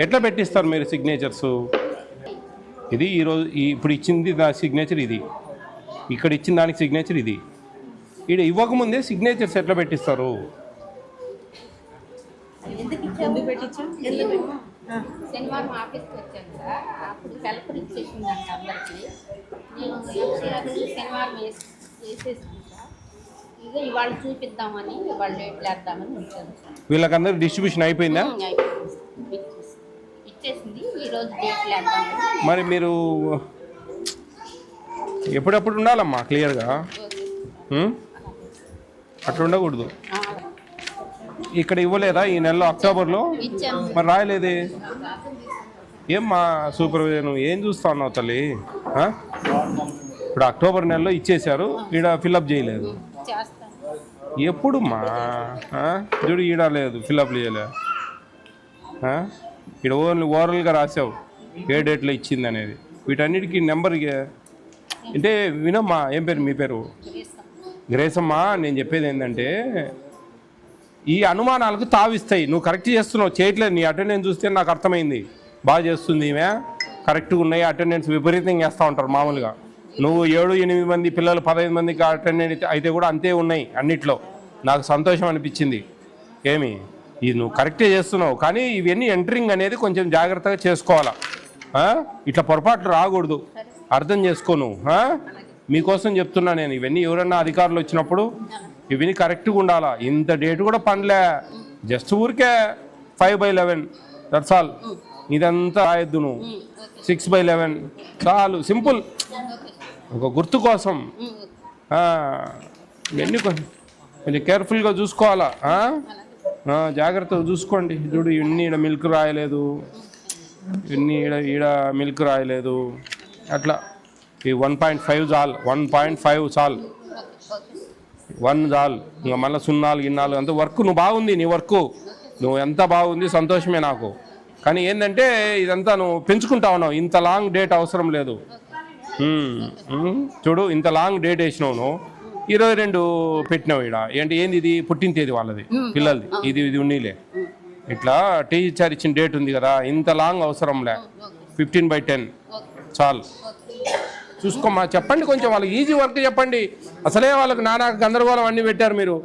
ఎట్లా పెట్టిస్తారు మీరు సిగ్నేచర్స్? ఇది ఈరోజు ఇప్పుడు ఇచ్చింది నా సిగ్నేచర్ ఇది, ఇక్కడ ఇచ్చిన దానికి సిగ్నేచర్ ఇది. ఇక్కడ ఇవ్వకముందే సిగ్నేచర్స్ ఎట్లా పెట్టిస్తారు? శనివారం ఆఫీస్కి వచ్చాను సార్, అప్పుడు కలెక్టర్ ఇచ్చేసిందంట అందరికీ. నేను శనివారం వేసేసింది సార్. ఇక ఇవాళ చూపిద్దామని, ఇవాళ డేట్లు వేద్దామని వచ్చాను సార్. వీళ్ళకందరూ డిస్ట్రిబ్యూషన్ అయిపోయిందా? ఇచ్చేసింది, ఈరోజు డేట్లు వేద్దామని. మరి మీరు ఎప్పుడెప్పుడు ఉండాలమ్మా క్లియర్గా, అట్లా ఉండకూడదు. ఇక్కడ ఇవ్వలేదా ఈ నెలలో అక్టోబర్లో? మరి రాయలేదే ఏమ్మా సూపర్వైజర్, నువ్వు ఏం చూస్తా ఉన్నావు తల్లి? ఇప్పుడు అక్టోబర్ నెలలో ఇచ్చేశారు, ఈడ ఫిల్అప్ చేయలేదు. ఎప్పుడుమ్మా చూడు, ఈడ లేదు ఫిల్అప్ చేయలే. ఇక్కడ ఓన్లీ ఓవరాల్గా రాసావు ఏ డేట్లో ఇచ్చింది అనేది. వీటన్నిటికీ నెంబర్ అంటే వినమ్మా. ఏం పేరు మీ పేరు? గ్రేసమ్మా. నేను చెప్పేది ఏంటంటే ఈ అనుమానాలకు తావిస్తాయి. నువ్వు కరెక్ట్ చేస్తున్నావు, చేయట్లేదు. నీ అటెండెన్స్ చూస్తే నాకు అర్థమైంది, బాగా చేస్తుంది ఈమె, కరెక్ట్గా ఉన్నాయి. అటెండెన్స్ విపరీతంగా వేస్తూ ఉంటారు మామూలుగా. నువ్వు 7-8 మంది పిల్లలు 15 మందికి అటెండెన్స్ అయితే కూడా అంతే ఉన్నాయి అన్నిట్లో. నాకు సంతోషం అనిపించింది. ఏమి ఇది నువ్వు కరెక్టే చేస్తున్నావు, కానీ ఇవన్నీ ఎంటరింగ్ అనేది కొంచెం జాగ్రత్తగా చేసుకోవాలా. ఇట్లా పొరపాట్లు రాకూడదు, అర్థం చేసుకో నువ్వు. మీకోసం చెప్తున్నా నేను. ఇవన్నీ ఎవరన్నా అధికారులు వచ్చినప్పుడు ఇవన్నీ కరెక్ట్గా ఉండాలా. ఇంత డేట్ కూడా పనిలే, జస్ట్ ఊరికే 5/11 దట్స్ ఆల్. ఇదంతా రాయొద్దు నువ్వు. 6/11 చాలు, సింపుల్, ఒక గుర్తు కోసం. ఇవన్నీ కొంచెం కేర్ఫుల్గా చూసుకోవాలా. జాగ్రత్తగా చూసుకోండి. చూడు, ఇవన్నీ ఈడ మిల్క్ రాయలేదు, ఇవన్నీ ఈడ మిల్క్ రాయలేదు. అట్లా ఈ 1.5 చాలు, 1.5 చాలు, 1 చాలు. ఇంకా మళ్ళీ 0, 4 అంత వర్క్. నువ్వు బాగుంది, నీ వర్క్ నువ్వు ఎంత బాగుంది, సంతోషమే నాకు. కానీ ఏంటంటే ఇదంతా నువ్వు పెంచుకుంటా ఉన్నావు. ఇంత లాంగ్ డేట్ అవసరం లేదు. చూడు, ఇంత లాంగ్ డేట్ వేసినావు నువ్వు. 22 పెట్టినావు ఈడ. ఏంది ఇది? పుట్టిన తేదీ వాళ్ళది, పిల్లలది. ఇది ఉన్నీలే. ఇట్లా టీచర్ ఇచ్చిన డేట్ ఉంది కదా, ఇంత లాంగ్ అవసరంలే. 15/10 చాలు. చూసుకోమ్మా. చెప్పండి కొంచెం వాళ్ళకి ఈజీ వర్క్ చెప్పండి. అసలే వాళ్ళకి నానా గందరగోళం అన్నీ పెట్టారు మీరు.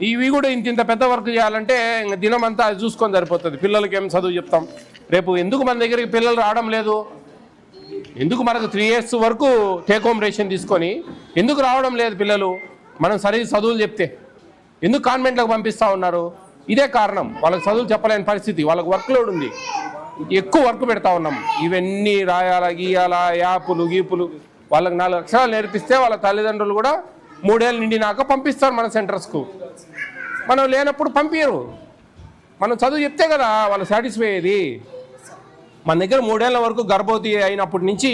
ఇవి కూడా ఇంత పెద్ద వర్క్ చేయాలంటే ఇంకా దినం అంతా అది చూసుకొని సరిపోతుంది. పిల్లలకి ఏం చదువు చెప్తాం? రేపు ఎందుకు మన దగ్గరికి పిల్లలు రావడం లేదు? ఎందుకు మనకు 3 years వరకు టేక్ హోమ్ రేషన్ తీసుకొని ఎందుకు రావడం లేదు పిల్లలు? మనం సరిగ్గా చదువులు చెప్తే ఎందుకు కాన్వెంట్లకు పంపిస్తూ ఉన్నారు? ఇదే కారణం. వాళ్ళకి చదువులు చెప్పలేని పరిస్థితి, వాళ్ళకి వర్క్ లోడ్ ఉంది, ఎక్కువ వర్క్ పెడతా ఉన్నాం. ఇవన్నీ రాయాలా, గీయాలా, యాపులు గీపులు. వాళ్ళకి 4 అక్షరాలు నేర్పిస్తే వాళ్ళ తల్లిదండ్రులు కూడా 3 ఏళ్ళు నిండినాక పంపిస్తారు మన సెంటర్స్కు. మనం లేనప్పుడు పంపించరు. మనం చదువు చెప్తే కదా వాళ్ళు సాటిస్ఫై అయ్యేది. మన దగ్గర 3 ఏళ్ల వరకు గర్భవతి అయినప్పటి నుంచి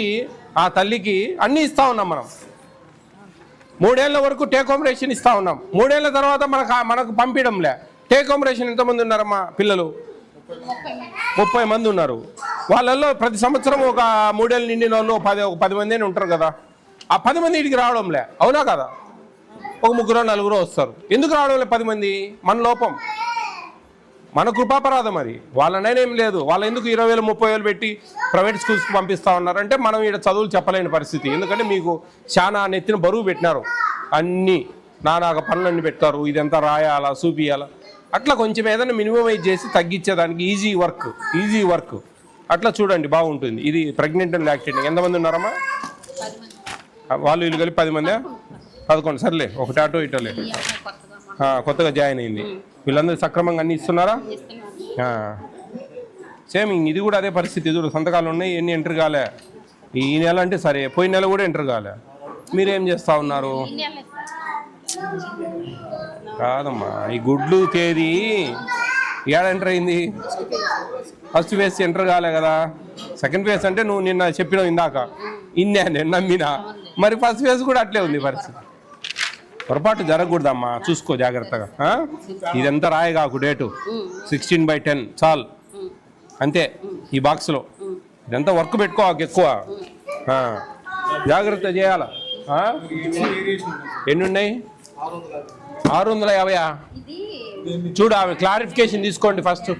ఆ తల్లికి అన్నీ ఇస్తూ ఉన్నాం మనం. 3 ఏళ్ల వరకు టేక్ హోమ్ రేషన్ ఇస్తూ ఉన్నాం. 3 ఏళ్ల తర్వాత మనకు పంపించడంలే. టేక్ హోమ్ రేషన్ ఎంతమంది ఉన్నారమ్మా పిల్లలు? 30 మంది ఉన్నారు. వాళ్ళల్లో ప్రతి సంవత్సరం ఒక 3 ఏళ్ళు నిండిన వాళ్ళు 10 మంది ఉంటారు కదా. ఆ 10 మంది ఇంటికి రావడంలే, అవునా కదా? ఒక 3-4 వస్తారు. ఎందుకు రావడంలే 10 మంది? మన లోపం, మన కృపాపరాధం అది. వాళ్ళనైనా ఏం లేదు. వాళ్ళు ఎందుకు 20,000-30,000 పెట్టి ప్రైవేట్ స్కూల్స్కి పంపిస్తూ ఉన్నారంటే మనం ఇక్కడ చదువులు చెప్పలేని పరిస్థితి. ఎందుకంటే మీకు చాలా నెత్తిన బరువు పెట్టినారు, అన్నీ నానాక పనులన్నీ పెట్టారు. ఇదంతా రాయాలా, చూపియాలా. అట్లా కొంచెం ఏదైనా మినిమమైజ్ చేసి తగ్గించేదానికి ఈజీ వర్క్ అట్లా చూడండి, బాగుంటుంది. ఇది ప్రెగ్నెంట్ అండ్ లాక్టేటింగ్. ఎంతమంది ఉన్నారమ్మా? వాళ్ళు వీళ్ళు కలిపి 10 మంది, 11. సర్లే, ఒకటి అటో ఇటోలే. కొత్తగా జాయిన్ అయింది. వీళ్ళందరూ సక్రమంగా అన్నీ ఇస్తున్నారా? సేమ్ ఇది కూడా అదే పరిస్థితి. చూడు, సంతకాలు ఉన్నాయి, ఎన్ని ఎంటర్ కాలే. ఈ నెల అంటే సరే, పోయిన నెల కూడా ఎంటర్ కాలే. మీరేం చేస్తూ ఉన్నారు? కాదమ్మా, ఈ గుడ్లు తేదీ ఏడ ఎంటర్ అయింది? ఫస్ట్ ఫేజ్ ఎంటర్ కాలే కదా. సెకండ్ ఫేజ్ అంటే నువ్వు నిన్న చెప్పినావు ఇందాక, నేను నమ్మినా. మరి ఫస్ట్ ఫేజ్ కూడా అట్లే ఉంది పరిస్థితి. పొరపాటు జరగకూడదమ్మా, చూసుకో జాగ్రత్తగా. ఇదంతా రాయగాకు డేటు. 16/10 చాలు, అంతే. ఈ బాక్స్లో ఇదంతా వర్క్ పెట్టుకోవాలి ఎక్కువ. జాగ్రత్త చేయాలా. ఎన్ని ఉన్నాయి? 650. చూడు, ఆమె క్లారిఫికేషన్ తీసుకోండి ఫస్ట్.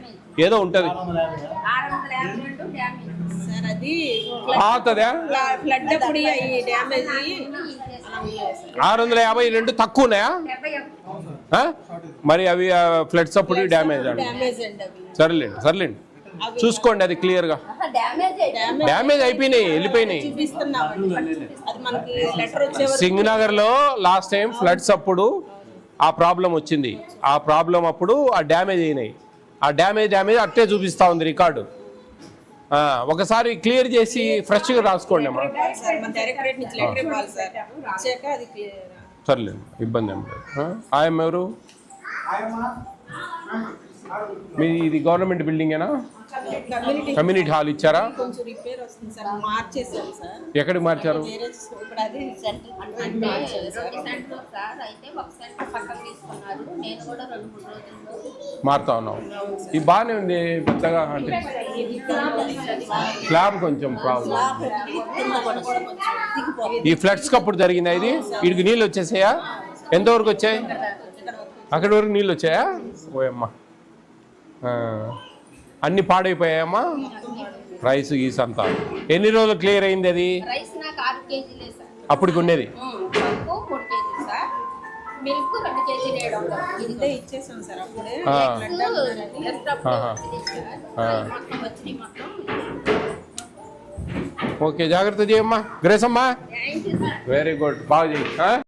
ఏదో ఉంటుంది 652 డ్యామేజ్. సార్ అది అవుతుందా? ఫ్లడ్ అప్పుడు ఈ డ్యామేజ్ 652 తక్కువ ఉన్నాయా? 71. ఆ? మరి అవి ఫ్లడ్స్ అప్పుడు డ్యామేజ్ అండి. డ్యామేజ్ అండి అవి. సర్లేండి చూసుకోండి అది క్లియర్గా. డ్యామేజ్ అయిపోయింది. డ్యామేజ్ అయిపోయినాయి, వెళ్ళిపోయినాయి. చూపిస్తున్నామండి. అది మనకి లెటర్ వచ్చే వరకు సింగనగర్లో లాస్ట్ టైం ఫ్లడ్స్ అప్పుడు ఆ ప్రాబ్లం వచ్చింది. ఆ ప్రాబ్లం అప్పుడు ఆ డ్యామేజ్ అయినాయి. ఆ డ్యామేజ్ అట్టే చూపిస్తూ ఉంది రికార్డు. ఒకసారి క్లియర్ చేసి ఫ్రెష్గా రాసుకోండి అమ్మా. సార్ మన డైరెక్టరేట్ నుంచి లెటర్ ఇవ్వాలి సార్. వచ్చాక అది క్లియర్. సర్లేదు, ఇబ్బంది ఏం లేదు. ఆయమ్మ ఎవరు? మీ ఇది గవర్నమెంట్ బిల్డింగేనా? కమ్యూనిటీ హాల్ ఇచ్చారా? కొంచెం రిపేర్ వస్తుంది సార్, మార్చేసాం సార్. ఎక్కడికి మార్చారు? వేరే ఇప్పుడు అది సెంటర్ అంటే 2 సెంటర్ సార్, అయితే ఒక సెంటర్ పక్కన తీసుకున్నారు. నేను కూడా 2-3 రోజుల్లో మారుతా ఉన్నాం. ఇది బాగానే ఉంది పెద్దగా, అంటే స్లాబ్ కొంచెం ప్రాబ్లం. ఈ ఫ్లడ్స్ అప్పుడు జరిగిందా ఇది? వీడికి నీళ్ళు వచ్చేసాయా? ఎంతవరకు వచ్చాయి? అక్కడి వరకు నీళ్ళు వచ్చాయా? ఓయమ్మా, అన్ని పాడైపోయాయమ్మా. రైస్ గీస్ అంతా ఎన్ని రోజులు క్లియర్ అయింది అది? రైస్ నాకు 6 కేజీలే సార్. అప్పటికి ఉండేది పప్పు 3 కేజీలు సార్, మిల్క్ 2 కేజీలు వేయడం. ఇదే ఇచ్చేసాం సార్ అప్పుడే. మొత్తం వచ్చినాయి మొత్తం. ఓకే, జాగ్రత్త చేయమ్మా గ్రేస్ అమ్మా. Thank you sir. Very good, బాగా చేయి.